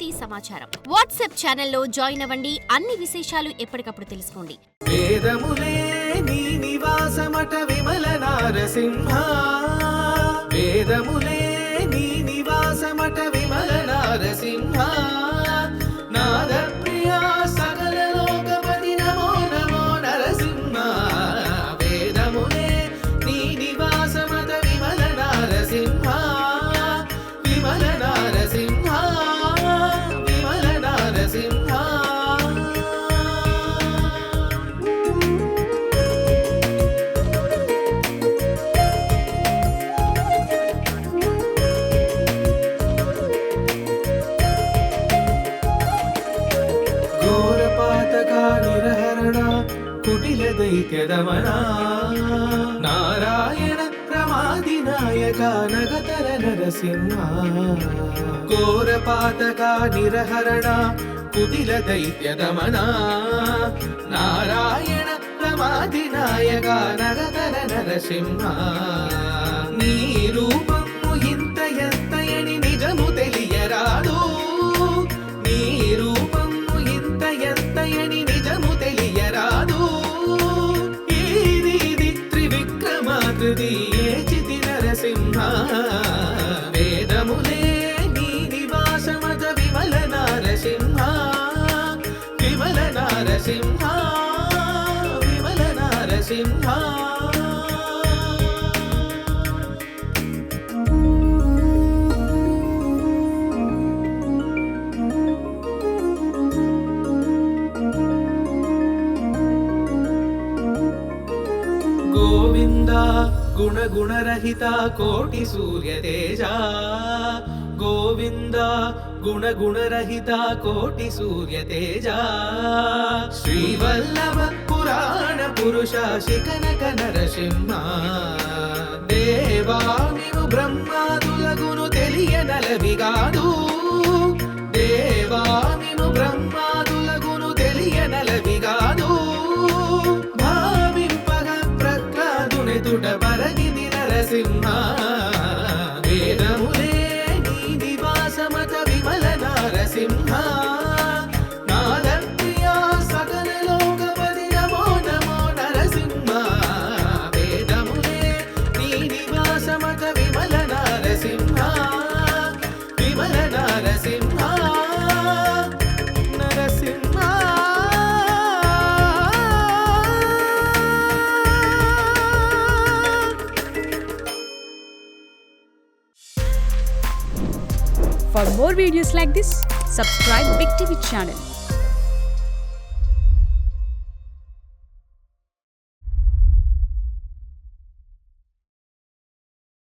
Party సమాచారం. WhatsApp ఛానల్లో join అవ్వండి. అన్ని విశేషాలు ఎప్పటికప్పుడు తెలుసుకోండి. వేదములే నీ నివాసమట విమల నారసింహ, వేదములే నీ నివాసమట విమల నారసింహ, నాద ప్రియా సకల లోకపతి నమో నమో నరసింహ, వేదములే నీ నివాసమట విమల నారసింహ, విమల నారసింహ, విమల నారసింహ. కుటిల దైత్యదమనా నారాయణ ప్రమాదినాయక నగతర నరసింహ, ఘోరపాతక నిరహరణ కుటిల దైత్యదమనా నారాయణ ప్రమాదినాయక నగతర నరసింహ, నీ రూపము ఇంత ఎత్తయని నిజము తెలియరాదు, నీ రూపము ఇంత ఎత్తయని నిజము తెలియరాదు, ఏచితి నరసింహ, వేదములే నీ నివాసమత విమల నారసింహ, విమల నారసింహ, విమల నారసింహ. గోవింద గుణ గుణరహిత కోటి సూర్య తేజ, గోవింద గుణ గుణరహిత కోటి సూర్య తేజ, శ్రీవల్లభ పురాణ పురుష శిఖనక నరసింహ, దేవా నీవు బ్రహ్మాదులగును తెలియనలవిగాదు, దేవా నీవు బ్రహ్మాదులగును తెలియనలవిగాదు, పరగిది నరసింహ, వేదములే నీ నివాసమత విమల నారసింహ, నాద ప్రియా సకల లోకపతి నమో నమో నరసింహ, వేదములే నీ నివాసమత Vimala Narasimha, Vimala Narasimha, Narasimha. For more videos like this, subscribe Big TV channel.